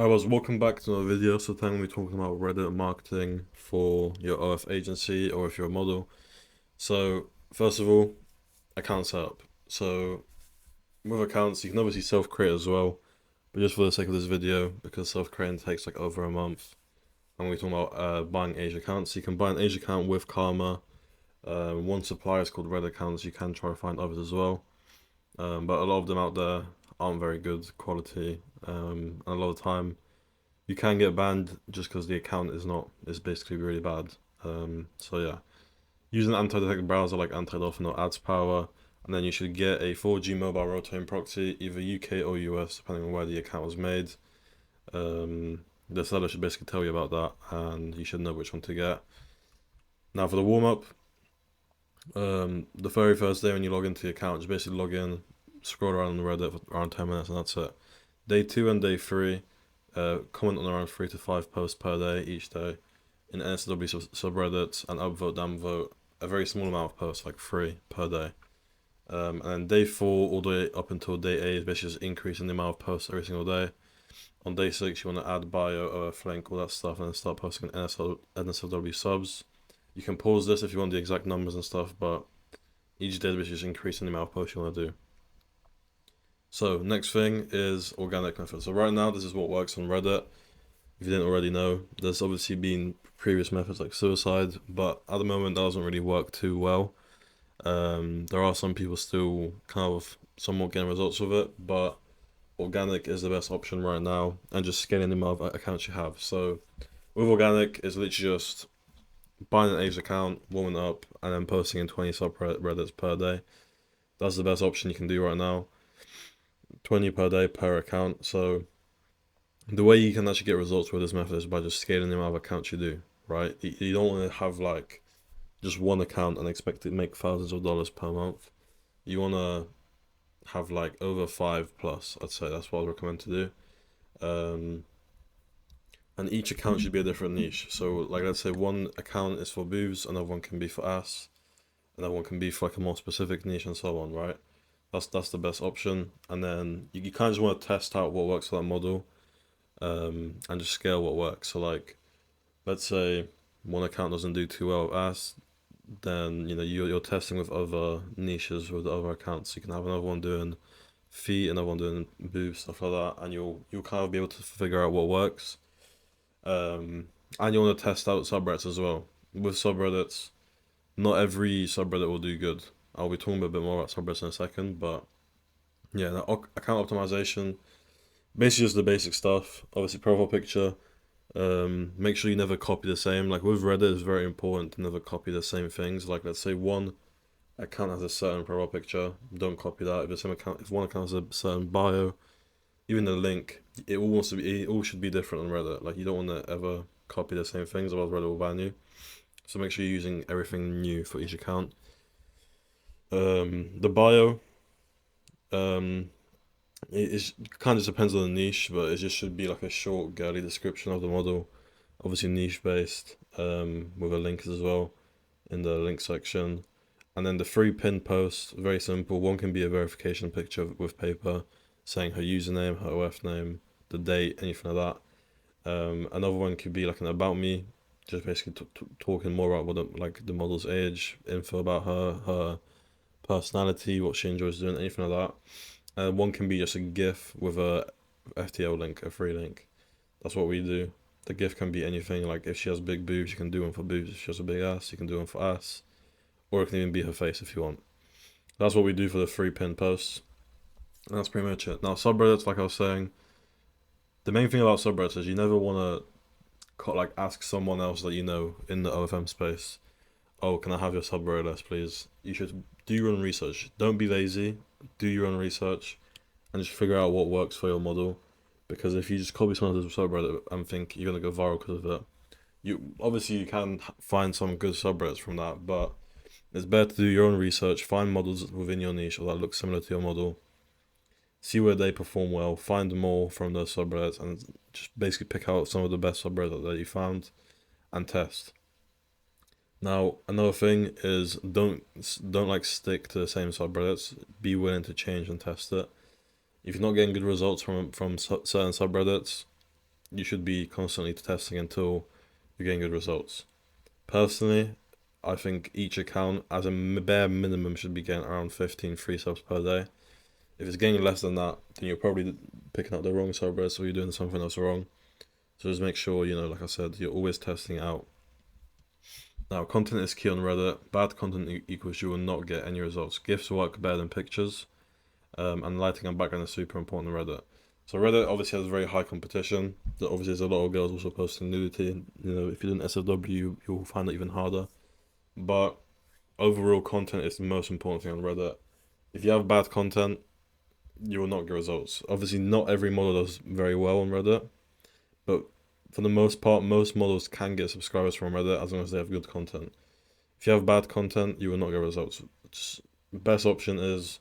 Welcome back to another video. So today I'm going to be talking about Reddit marketing for your OF agency or if you're a model. So first of all, account setup. So with accounts, you can obviously self-create as well, but just for the sake of this video, because self-creating takes like over a month, I'm going to be talking about buying age accounts. So you can buy an age account with Karma. One supplier is called Red accounts. You can try to find others as well, but a lot of them out there aren't very good quality, and a lot of the time you can get banned just because the account is basically really bad. So yeah, use an anti-detect browser like Anti-Dolphin or Ads Power, and then you should get a 4G mobile rotating proxy, either UK or US, depending on where the account was made. The seller should basically tell you about that, and you should know which one to get. Now for the warm-up, the very first day when you log into the account, just basically log in, scroll around on the Reddit for around 10 minutes, and that's it. Day 2 and day 3, comment on around 3 to 5 posts per day each day in NSW subreddits and upvote, downvote a very small amount of posts, like 3 per day. And then day 4 all the way up until day 8 is basically just increasing the amount of posts every single day. On day 6 you want to add bio, OF link, all that stuff, and then start posting NSLW subs. You can pause this if you want the exact numbers and stuff, but each day is just increasing the amount of posts you want to do. So next thing is organic method. So right now this is what works on Reddit. If you didn't already know, there's obviously been previous methods like suicide, but at the moment that doesn't really work too well. There are some people still kind of somewhat getting results with it, but organic is the best option right now, and just scaling the amount of accounts you have. So with organic, it's literally just buying an age account, warming up, and then posting in 20 subreddits per day. That's the best option you can do right now. 20 per day per account. So the way you can actually get results with this method is by just scaling the amount of accounts you do, right? You don't want to have like just one account and expect to make thousands of dollars per month. You want to have like over 5 plus, I'd say. That's what I recommend to do. And each account should be a different niche. So like let's say one account is for boobs, another one can be for ass, another one can be for like a more specific niche, and so on, right? That's the best option. And then you kind of just want to test out what works for that model, and just scale what works. So like, let's say one account doesn't do too well with ass, then you know you're testing with other niches with other accounts. You can have another one doing feet, another one doing boobs, stuff like that, and you'll kind of be able to figure out what works. And you want to test out subreddits as well. With subreddits, not every subreddit will do good. I'll be talking a bit more about subreddits in a second, but yeah, account optimization, basically just the basic stuff. Obviously, profile picture. Make sure you never copy the same. Like with Reddit, it's very important to never copy the same things. Like let's say one account has a certain profile picture, don't copy that. If one account has a certain bio, even the link, it all should be different on Reddit. Like you don't want to ever copy the same things, otherwise Reddit will ban you. So make sure you're using everything new for each account. The bio, it kind of depends on the niche, but it just should be like a short, girly description of the model. Obviously niche based, with a link as well in the link section. And then the free pin post, very simple. One can be a verification picture with paper saying her username, her OF name, the date, anything like that. Another one could be like an about me, just basically talking more about like the model's age, info about her personality, what she enjoys doing, anything like that. One can be just a GIF with a FTL link, a free link. That's what we do. The GIF can be anything. Like if she has big boobs, you can do one for boobs. If she has a big ass, you can do one for ass. Or it can even be her face if you want. That's what we do for the free pin posts. And that's pretty much it. Now subreddits, like I was saying, the main thing about subreddits is you never want to like ask someone else that you know in the OFM space, oh, can I have your subreddit list, please? You should do your own research. Don't be lazy. Do your own research, and just figure out what works for your model. Because if you just copy someone else's subreddit and think you're gonna go viral because of it, you can find some good subreddits from that, but it's better to do your own research. Find models within your niche or that look similar to your model. See where they perform well. Find more from those subreddits, and just basically pick out some of the best subreddits that you found, and test. Now, another thing is don't like stick to the same subreddits. Be willing to change and test it. If you're not getting good results from certain subreddits, you should be constantly testing until you're getting good results. Personally, I think each account, as a bare minimum, should be getting around 15 free subs per day. If it's getting less than that, then you're probably picking up the wrong subreddits or you're doing something else wrong. So just make sure, like I said, you're always testing it out. Now, content is key on Reddit. Bad content equals you will not get any results. GIFs work better than pictures, and lighting and background is super important on Reddit. So Reddit obviously has very high competition. Obviously, there's a lot of girls also posting nudity. If you're doing SFW, you'll find it even harder. But overall, content is the most important thing on Reddit. If you have bad content, you will not get results. Obviously, not every model does very well on Reddit, but for the most part, most models can get subscribers from Reddit as long as they have good content. If you have bad content, you will not get results. The best option is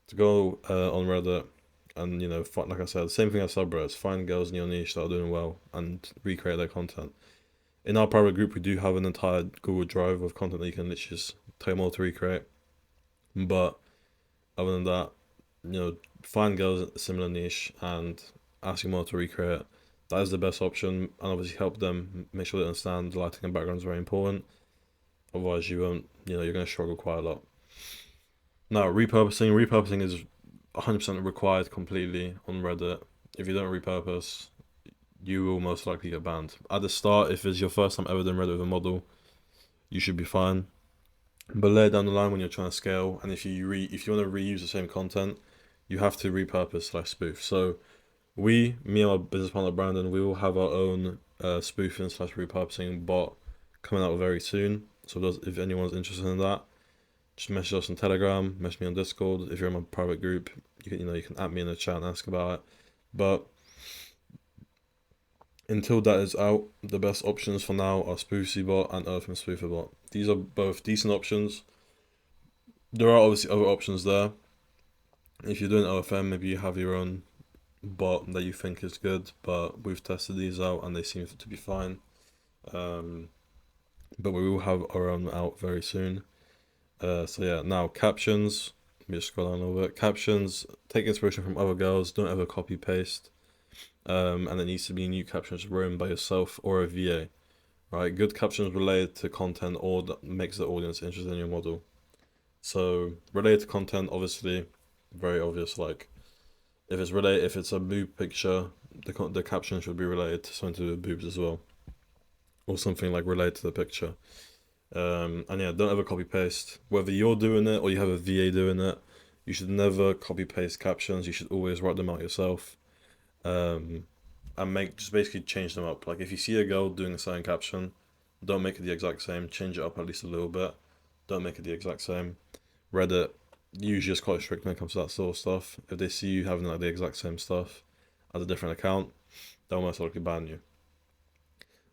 to go on Reddit and, like I said, same thing as subreddits. Find girls in your niche that are doing well and recreate their content. In our private group, we do have an entire Google Drive of content that you can literally just tell them all to recreate. But other than that, find girls in a similar niche and ask them all to recreate. That is the best option, and obviously help them, make sure they understand the lighting and background is very important. Otherwise, you won't, you're going to struggle quite a lot. Now, repurposing is 100% required completely on Reddit. If you don't repurpose, you will most likely get banned. At the start, if it's your first time ever doing Reddit with a model, you should be fine. But later down the line, when you're trying to scale, and if you want to reuse the same content, you have to repurpose/spoof. So me and my business partner Brandon, we will have our own spoofing/repurposing bot coming out very soon. So if anyone's interested in that, just message us on Telegram, message me on Discord. If you're in my private group, you can add me in the chat and ask about it. But until that is out, the best options for now are SpoofyBot and Earthman SpooferBot. These are both decent options. There are obviously other options there. If you're doing OFM, maybe you have your own bot that you think is good, but we've tested these out and they seem to be fine. But we will have our own out very soon. So yeah, now Captions. Let me just scroll down a little bit. Captions, take inspiration from other girls, don't ever copy paste. And it needs to be new captions written by yourself or a VA. Right, good captions related to content or that makes the audience interested in your model. So related to content, obviously, very obvious. Like if it's a boob picture, the caption should be related to something to do with boobs as well, or something like related to the picture. And yeah, don't ever copy paste. Whether you're doing it or you have a VA doing it, you should never copy paste captions. You should always write them out yourself. And just basically change them up. Like if you see a girl doing a certain caption, don't make it the exact same. Change it up at least a little bit. Don't make it the exact same. Reddit usually is quite strict when it comes to that sort of stuff. If they see you having like the exact same stuff as a different account, they'll most likely ban you.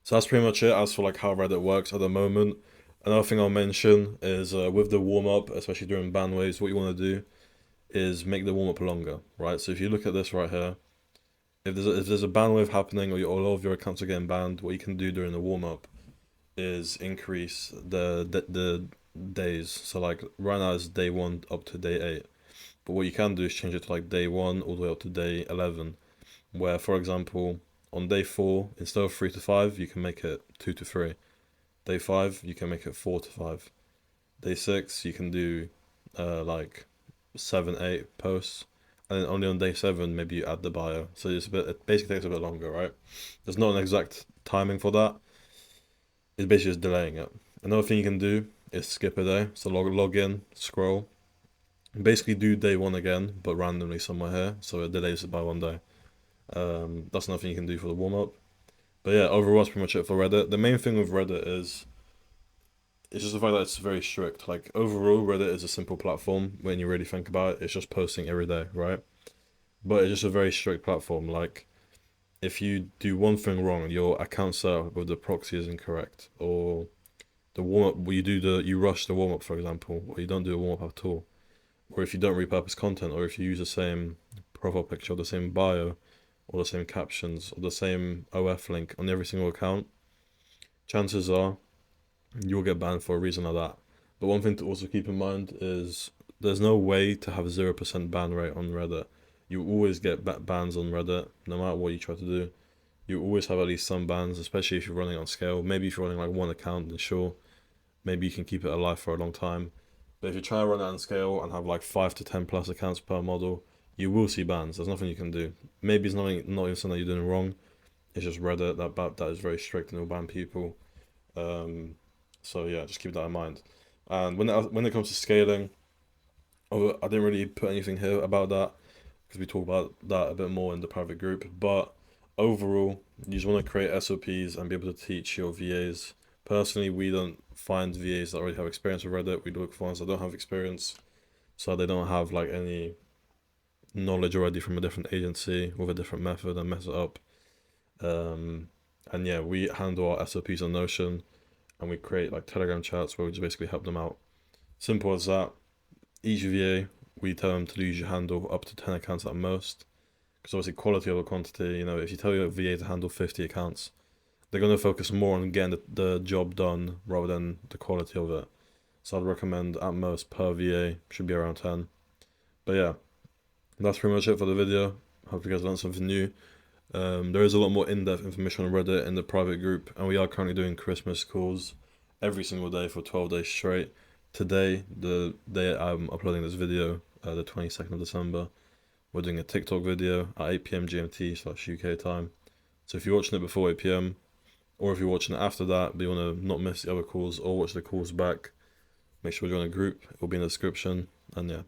So that's pretty much it as for like how Reddit works at the moment. Another thing I'll mention is with the warm up, especially during ban waves, what you want to do is make the warm up longer, right? So if you look at this right here, if there's a ban wave happening or all of your accounts are getting banned, what you can do during the warm up is increase the days. So like right now it's day 1 up to day 8, but what you can do is change it to like day 1 all the way up to day 11, where for example on day 4 instead of 3 to 5 you can make it 2 to 3. Day 5 you can make it 4 to 5. Day 6 you can do like 7, 8 posts. And then only on day 7, maybe you add the bio. So it basically takes a bit longer, right? There's not an exact timing for that. It's basically just delaying it. Another thing you can do is skip a day. So log in, scroll. Basically do day 1 again, but randomly somewhere here. So it delays it by 1 day. That's another thing you can do for the warm-up. But yeah, overall that's pretty much it for Reddit. The main thing with Reddit is it's just the fact that it's very strict. Like overall, Reddit is a simple platform when you really think about it. It's just posting every day, right? But it's just a very strict platform. Like if you do one thing wrong, your account setup with the proxy is incorrect, or the warm up, you rush the warm up, for example, or you don't do a warm up at all, or if you don't repurpose content, or if you use the same profile picture, or the same bio, or the same captions, or the same OF link on every single account, chances are you'll get banned for a reason like that. But one thing to also keep in mind is there's no way to have 0% ban rate on Reddit. You always get bans on Reddit, no matter what you try to do. you always have at least some bans, especially if you're running on scale. Maybe if you're running like one account, then sure, maybe you can keep it alive for a long time. But if you try to run it on scale and have like 5 to 10 plus accounts per model, you will see bans. There's nothing you can do. Maybe it's not even something that you're doing wrong. It's just Reddit that is very strict and will ban people. So yeah, just keep that in mind. And when it comes to scaling, I didn't really put anything here about that because we talk about that a bit more in the private group. But overall, you just want to create SOPs and be able to teach your VAs. Personally, we don't find VAs that already have experience with Reddit. We look for ones that don't have experience, so they don't have like any knowledge already from a different agency with a different method and mess it up. And yeah, we handle our SOPs on Notion, and we create like Telegram chats where we just basically help them out. Simple as that. Each VA, we tell them to usually handle up to 10 accounts at most. Because obviously quality over quantity, if you tell your VA to handle 50 accounts, they're going to focus more on getting the job done rather than the quality of it. So I'd recommend at most per VA should be around 10. But yeah, that's pretty much it for the video. Hope you guys learned something new. There is a lot more in-depth information on Reddit in the private group, and we are currently doing Christmas calls every single day for 12 days straight. Today, the day I'm uploading this video, the 22nd of December, we're doing a TikTok video at 8 p.m. GMT/UK time. So if you're watching it before 8 p.m, or if you're watching it after that, but you want to not miss the other calls or watch the calls back, make sure you join a group. It will be in the description. And yeah,